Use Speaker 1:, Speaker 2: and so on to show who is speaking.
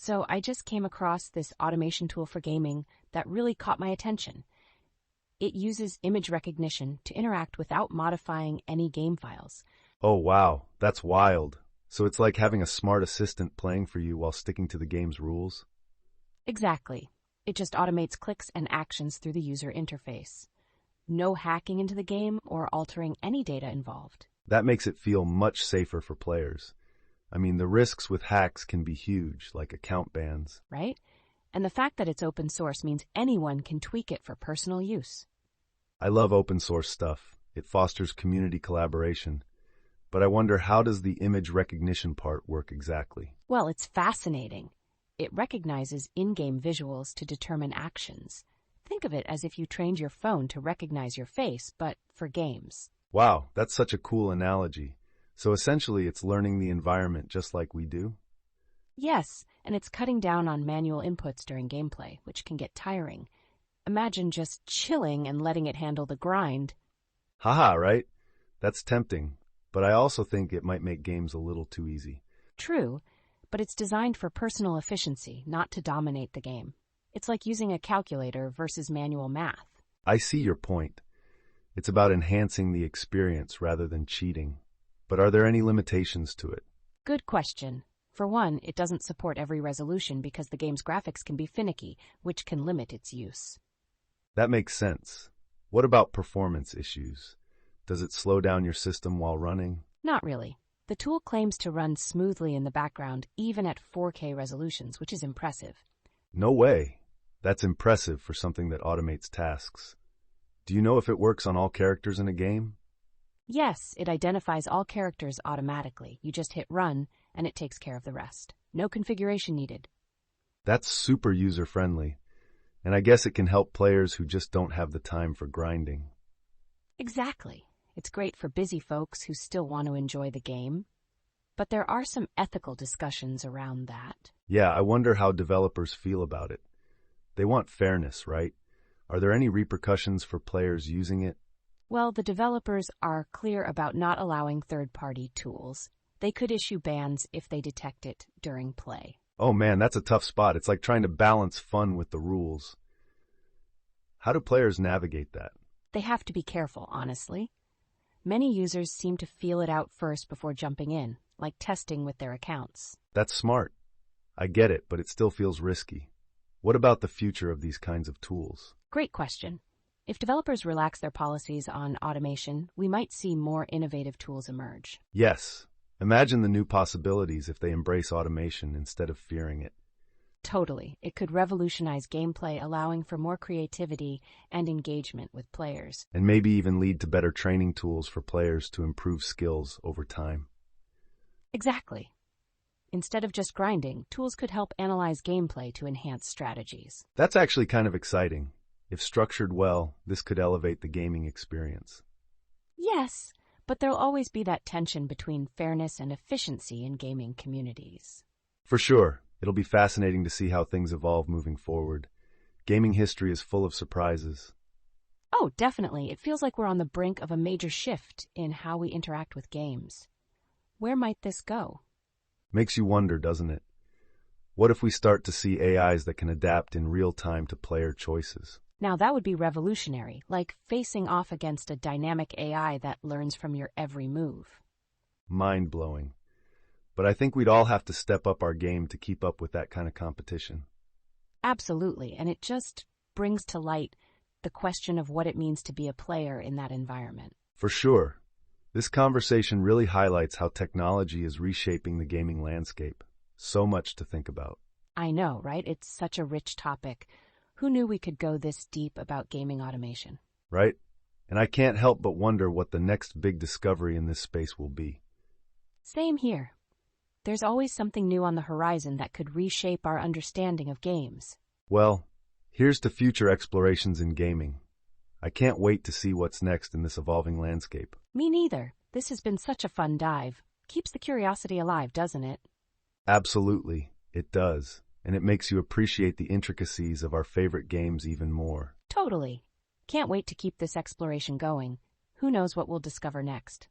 Speaker 1: So I just came across this automation tool for gaming that really caught my attention. It uses image recognition to interact without modifying any game files.
Speaker 2: Oh, wow, that's wild. So it's like having a smart assistant playing for you while sticking to the game's rules?
Speaker 1: Exactly. It just automates clicks and actions through the user interface. No hacking into the game or altering any data involved.
Speaker 2: That makes it feel much safer for players. I mean, the risks with hacks can be huge, like account bans.
Speaker 1: Right? And the fact that it's open source means anyone can tweak it for personal use.
Speaker 2: I love open source stuff. It fosters community collaboration. But I wonder, how does the image recognition part work exactly?
Speaker 1: Well, it's fascinating. It recognizes in-game visuals to determine actions. Think of it as if you trained your phone to recognize your face, but for games.
Speaker 2: Wow, that's such a cool analogy. So essentially, it's learning the environment just like we do?
Speaker 1: Yes, and it's cutting down on manual inputs during gameplay, which can get tiring. Imagine just chilling and letting it handle the grind.
Speaker 2: Haha, right? That's tempting. But I also think it might make games a little too easy.
Speaker 1: True, but it's designed for personal efficiency, not to dominate the game. It's like using a calculator versus manual math.
Speaker 2: I see your point. It's about enhancing the experience rather than cheating. But are there any limitations to it?
Speaker 1: Good question. For one, it doesn't support every resolution because the game's graphics can be finicky, which can limit its use.
Speaker 2: That makes sense. What about performance issues? Does it slow down your system while running?
Speaker 1: Not really. The tool claims to run smoothly in the background, even at 4K resolutions, which is impressive.
Speaker 2: No way. That's impressive for something that automates tasks. Do you know if it works on all characters in a game?
Speaker 1: Yes, it identifies all characters automatically. You just hit run, and it takes care of the rest. No configuration needed.
Speaker 2: That's super user-friendly. And I guess it can help players who just don't have the time for grinding.
Speaker 1: Exactly. It's great for busy folks who still want to enjoy the game. But there are some ethical discussions around that.
Speaker 2: Yeah, I wonder how developers feel about it. They want fairness, right? Are there any repercussions for players using it?
Speaker 1: Well, the developers are clear about not allowing third-party tools. They could issue bans if they detect it during play.
Speaker 2: Oh man, that's a tough spot. It's like trying to balance fun with the rules. How do players navigate that?
Speaker 1: They have to be careful, honestly. Many users seem to feel it out first before jumping in, like testing with their accounts.
Speaker 2: That's smart. I get it, but it still feels risky. What about the future of these kinds of tools?
Speaker 1: Great question. If developers relax their policies on automation, we might see more innovative tools emerge.
Speaker 2: Yes. Imagine the new possibilities if they embrace automation instead of fearing it.
Speaker 1: Totally. It could revolutionize gameplay, allowing for more creativity and engagement with players.
Speaker 2: And maybe even lead to better training tools for players to improve skills over time.
Speaker 1: Exactly. Instead of just grinding, tools could help analyze gameplay to enhance strategies.
Speaker 2: That's actually kind of exciting. If structured well, this could elevate the gaming experience.
Speaker 1: Yes, but there'll always be that tension between fairness and efficiency in gaming communities.
Speaker 2: For sure. It'll be fascinating to see how things evolve moving forward. Gaming history is full of surprises.
Speaker 1: Oh, definitely. It feels like we're on the brink of a major shift in how we interact with games. Where might this go?
Speaker 2: Makes you wonder, doesn't it? What if we start to see AIs that can adapt in real time to player choices?
Speaker 1: Now that would be revolutionary, like facing off against a dynamic AI that learns from your every move.
Speaker 2: Mind-blowing. But I think we'd all have to step up our game to keep up with that kind of competition.
Speaker 1: Absolutely, and it just brings to light the question of what it means to be a player in that environment.
Speaker 2: For sure. This conversation really highlights how technology is reshaping the gaming landscape. So much to think about.
Speaker 1: I know, right? It's such a rich topic. Who knew we could go this deep about gaming automation?
Speaker 2: Right? And I can't help but wonder what the next big discovery in this space will be.
Speaker 1: Same here. There's always something new on the horizon that could reshape our understanding of games.
Speaker 2: Well, here's to future explorations in gaming. I can't wait to see what's next in this evolving landscape.
Speaker 1: Me neither. This has been such a fun dive. Keeps the curiosity alive, doesn't it?
Speaker 2: Absolutely, it does. And it makes you appreciate the intricacies of our favorite games even more.
Speaker 1: Totally. Can't wait to keep this exploration going. Who knows what we'll discover next?